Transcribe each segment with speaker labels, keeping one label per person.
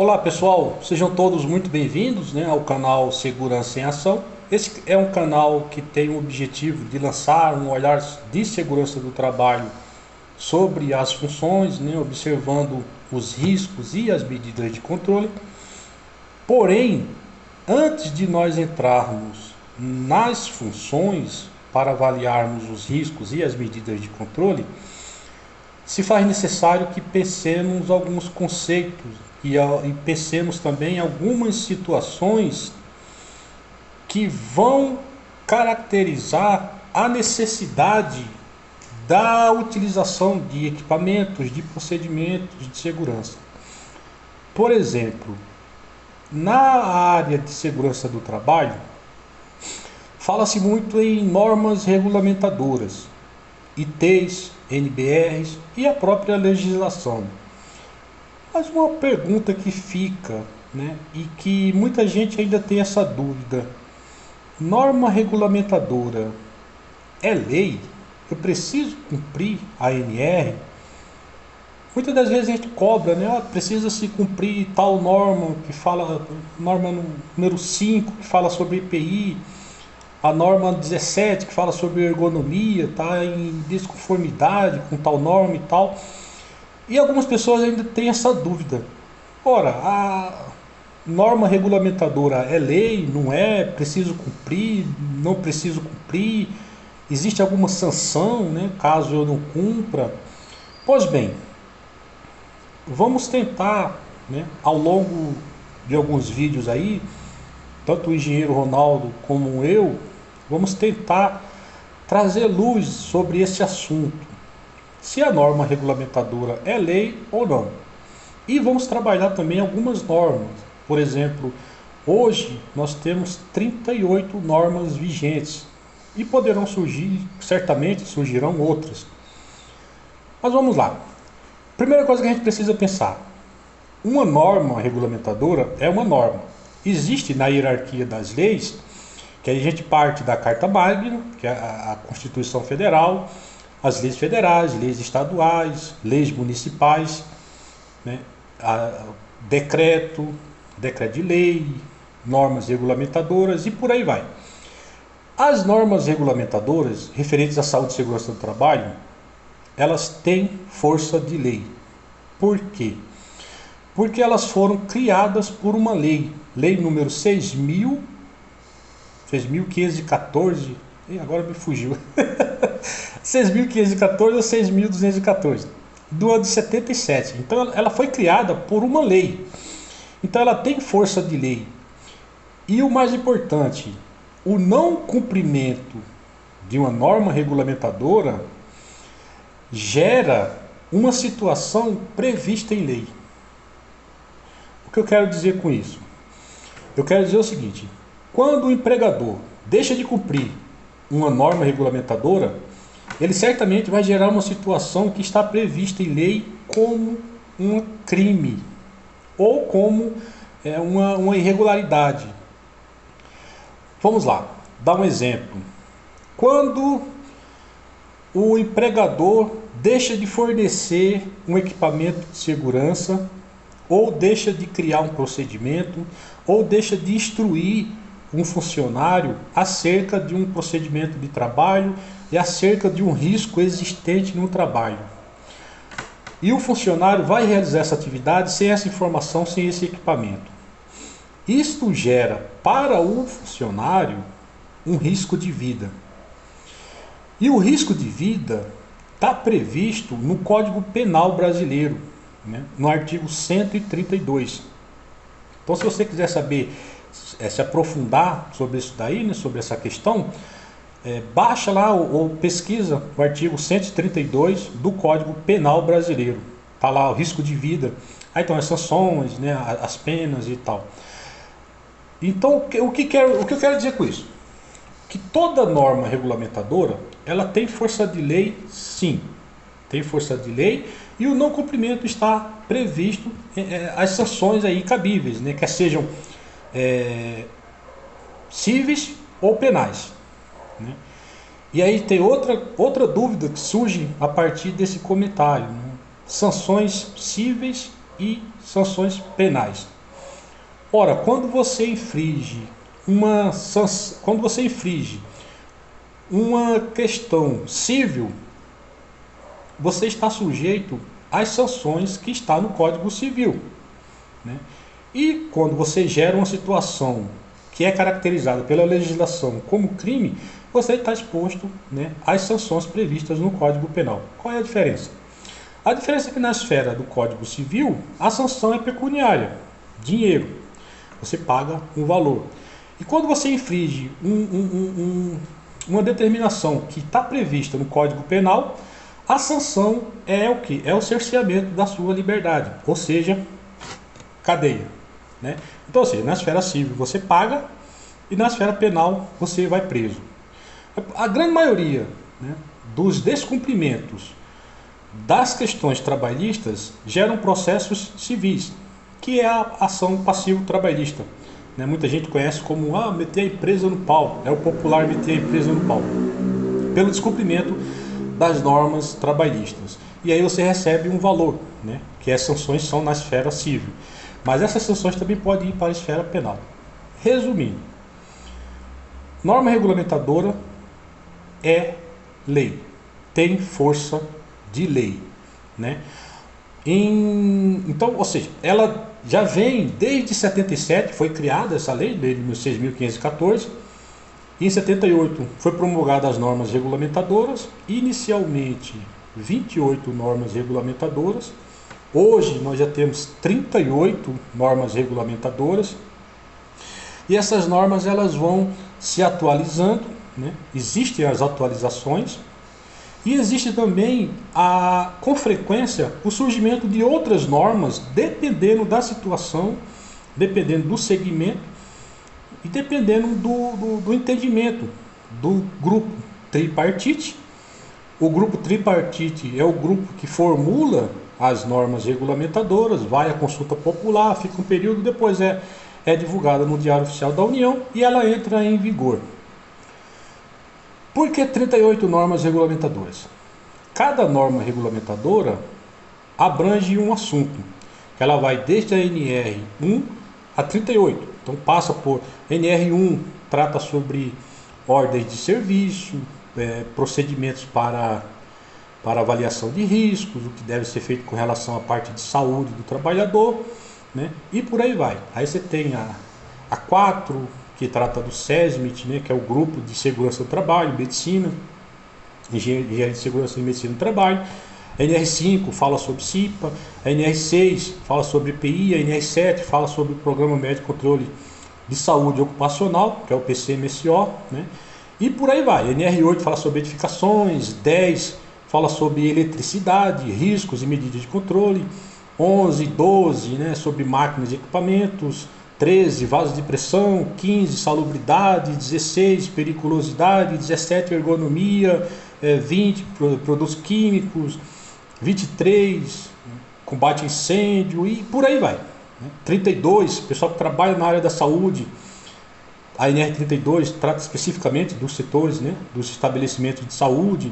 Speaker 1: Olá pessoal, sejam todos muito bem-vindos, ao canal Segurança em Ação. Esse é um canal que tem o objetivo de lançar um olhar de segurança do trabalho sobre as funções, observando os riscos e as medidas de controle. Porém, antes de nós entrarmos nas funções para avaliarmos os riscos e as medidas de controle, se faz necessário que pensemos alguns conceitos e pensemos também algumas situações que vão caracterizar a necessidade da utilização de equipamentos, de procedimentos de segurança. Por exemplo, na área de segurança do trabalho, fala-se muito em normas regulamentadoras, ITs, NBRs e a própria legislação. Mas uma pergunta que fica, e que muita gente ainda tem essa dúvida: norma regulamentadora é lei? Eu preciso cumprir a NR? Muitas das vezes a gente cobra, precisa se cumprir tal norma que fala, norma número 5 que fala sobre EPI, a norma 17 que fala sobre ergonomia, está em desconformidade com tal norma e tal. E algumas pessoas ainda têm essa dúvida. Ora, a norma regulamentadora é lei, não é? Preciso cumprir, não preciso cumprir? Existe alguma sanção, caso eu não cumpra? Pois bem, vamos tentar, ao longo de alguns vídeos aí, tanto o engenheiro Ronaldo como eu, vamos tentar trazer luz sobre esse assunto. Se a norma regulamentadora é lei ou não. E vamos trabalhar também algumas normas. Por exemplo, hoje nós temos 38 normas vigentes e poderão surgir, certamente surgirão outras. Mas vamos lá. Primeira coisa que a gente precisa pensar: uma norma regulamentadora é uma norma. Existe na hierarquia das leis, que aí a gente parte da Carta Magna, que é a Constituição Federal, as leis federais, leis estaduais, leis municipais, decreto de lei, normas regulamentadoras e por aí vai. As normas regulamentadoras referentes à saúde e segurança do trabalho, elas têm força de lei. Por quê? Porque elas foram criadas por uma lei, lei número 6.514, agora me fugiu, 6.514 ou 6.214, do ano de 77. Então ela foi criada por uma lei. Então ela tem força de lei. E o mais importante, o não cumprimento de uma norma regulamentadora gera uma situação prevista em lei. O que eu quero dizer com isso? Eu quero dizer o seguinte: quando o empregador deixa de cumprir uma norma regulamentadora, ele certamente vai gerar uma situação que está prevista em lei como um crime ou como uma irregularidade. Vamos lá, dar um exemplo. Quando o empregador deixa de fornecer um equipamento de segurança, ou deixa de criar um procedimento, ou deixa de instruir um funcionário acerca de um procedimento de trabalho e acerca de um risco existente no trabalho. E o funcionário vai realizar essa atividade sem essa informação, sem esse equipamento. Isto gera para o funcionário um risco de vida. E o risco de vida está previsto no Código Penal brasileiro, no artigo 132. Então, se você quiser saber, se aprofundar sobre isso daí, sobre essa questão, baixa lá ou pesquisa o artigo 132 do Código Penal brasileiro. Está lá o risco de vida, aí estão as sanções, as penas e tal. Então, o que eu quero dizer com isso? Que toda norma regulamentadora, ela tem força de lei, sim. Tem força de lei, e o não cumprimento está previsto as sanções aí cabíveis, quer sejam cíveis ou penais. E aí tem outra dúvida que surge a partir desse comentário. Sanções cíveis e sanções penais. Ora, quando você infringe uma questão civil, você está sujeito às sanções que está no Código Civil, né? E quando você gera uma situação que é caracterizada pela legislação como crime, você está exposto, né, às sanções previstas no Código Penal. Qual é a diferença? A diferença é que na esfera do Código Civil, a sanção é pecuniária, dinheiro. Você paga um valor. E quando você infringe uma determinação que está prevista no Código Penal, a sanção é o que? É o cerceamento da sua liberdade, ou seja, cadeia, né? Então, assim, na esfera civil você paga e na esfera penal você vai preso. A grande maioria, né, dos descumprimentos das questões trabalhistas geram processos civis, que é a ação passivo trabalhista, né? Muita gente conhece como meter a empresa no pau, é o popular meter a empresa no pau, pelo descumprimento das normas trabalhistas. E aí você recebe um valor, né, que as sanções são na esfera civil. Mas essas sanções também podem ir para a esfera penal. Resumindo, norma regulamentadora é lei, tem força de lei, né? Então, ou seja, ela já vem desde 77, foi criada essa lei, lei de 6.514, e em 78 foi promulgada as normas regulamentadoras, inicialmente 28 normas regulamentadoras. Hoje nós já temos 38 normas regulamentadoras, e essas normas elas vão se atualizando, né? Existem as atualizações e existe também com frequência o surgimento de outras normas, dependendo da situação, dependendo do segmento e dependendo do entendimento do grupo tripartite. O grupo tripartite é o grupo que formula as normas regulamentadoras, vai à consulta popular, fica um período, depois é divulgada no Diário Oficial da União e ela entra em vigor. Por que 38 normas regulamentadoras? Cada norma regulamentadora abrange um assunto. Ela vai desde a NR1 a 38. Então passa por NR1, trata sobre ordens de serviço, procedimentos para avaliação de riscos, o que deve ser feito com relação à parte de saúde do trabalhador, né? E por aí vai. Aí você tem a 4, que trata do SESMIT, né, que é o Grupo de Segurança do Trabalho, Medicina, Engenharia de Segurança e Medicina do Trabalho. A NR5 fala sobre CIPA, a NR6 fala sobre EPI, a NR7 fala sobre o Programa Médico de Controle de Saúde Ocupacional, que é o PCMSO, né? E por aí vai. A NR8 fala sobre edificações, 10 fala sobre eletricidade, riscos e medidas de controle, 11 e 12, né, sobre máquinas e equipamentos, 13 vasos de pressão, 15 salubridade, 16 periculosidade, 17 ergonomia, 20 produtos químicos, 23 combate a incêndio e por aí vai, né? 32, pessoal que trabalha na área da saúde. A NR32 trata especificamente dos setores, né, dos estabelecimentos de saúde.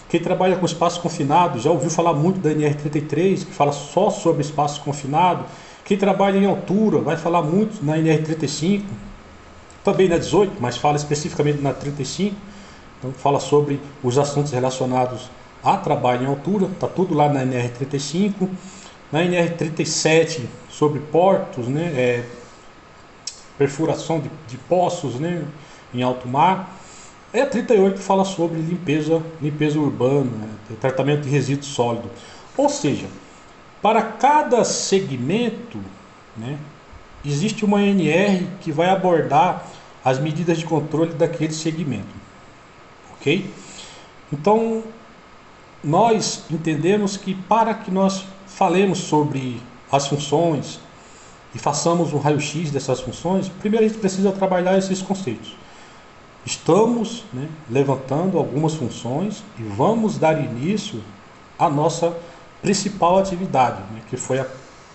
Speaker 1: Quem trabalha com espaço confinado já ouviu falar muito da NR33, que fala só sobre espaço confinado. Quem trabalha em altura vai falar muito na NR35, também na 18, mas fala especificamente na 35. Então fala sobre os assuntos relacionados a trabalho em altura, está tudo lá na NR35. Na NR37 sobre portos, né, perfuração de poços, né, em alto mar. A 38 fala sobre limpeza urbana, né, tratamento de resíduos sólidos. Ou seja, para cada segmento, né, existe uma NR que vai abordar as medidas de controle daquele segmento. Ok? Então, nós entendemos que para que nós falemos sobre as funções e façamos um raio-x dessas funções, primeiro a gente precisa trabalhar esses conceitos. Estamos, né, levantando algumas funções e vamos dar início à nossa principal atividade, né, que foi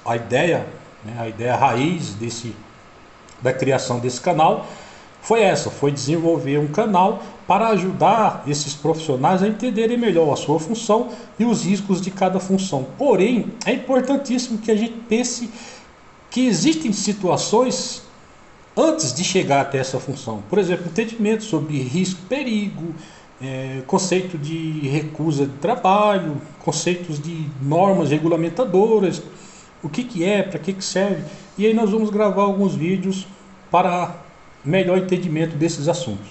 Speaker 1: a ideia, né, a ideia raiz da criação desse canal, foi desenvolver um canal para ajudar esses profissionais a entenderem melhor a sua função e os riscos de cada função. Porém, é importantíssimo que a gente pense que existem situações antes de chegar até essa função. Por exemplo, entendimento sobre risco, perigo, conceito de recusa de trabalho, conceitos de normas regulamentadoras, o que é, para que serve. E aí nós vamos gravar alguns vídeos para melhor entendimento desses assuntos.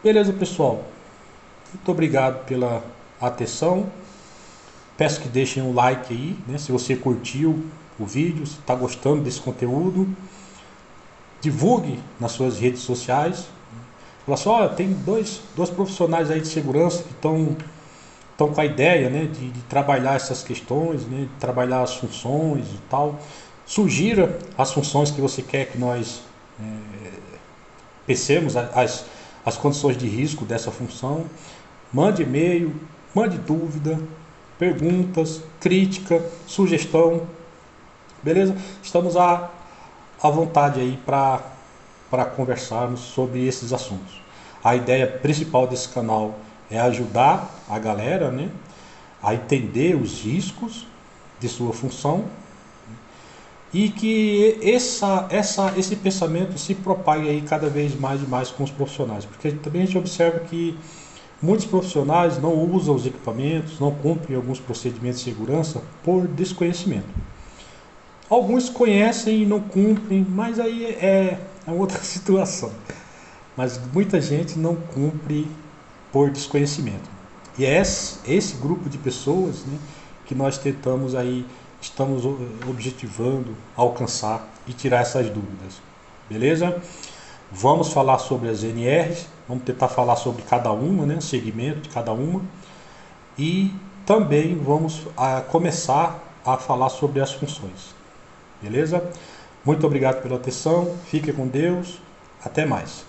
Speaker 1: Beleza, pessoal? Muito obrigado pela atenção. Peço que deixem um like aí, né, se você curtiu o vídeo, se está gostando desse conteúdo. Divulgue nas suas redes sociais. Fala só, tem dois profissionais aí de segurança que estão com a ideia, né, de trabalhar essas questões, né, de trabalhar as funções e tal. Sugira as funções que você quer que nós pensemos, as condições de risco dessa função. Mande e-mail, mande dúvida, perguntas, crítica, sugestão. Beleza? Estamos à vontade aí para conversarmos sobre esses assuntos. A ideia principal desse canal é ajudar a galera, né, a entender os riscos de sua função e que esse pensamento se propague aí cada vez mais e mais com os profissionais, porque também a gente observa que muitos profissionais não usam os equipamentos, não cumprem alguns procedimentos de segurança por desconhecimento. Alguns conhecem e não cumprem, mas aí é outra situação. Mas muita gente não cumpre por desconhecimento. E é esse grupo de pessoas, né, que nós estamos objetivando alcançar e tirar essas dúvidas. Beleza? Vamos falar sobre as NRs, vamos tentar falar sobre cada uma, né, segmento de cada uma. E também vamos começar a falar sobre as funções. Beleza? Muito obrigado pela atenção, fique com Deus, até mais.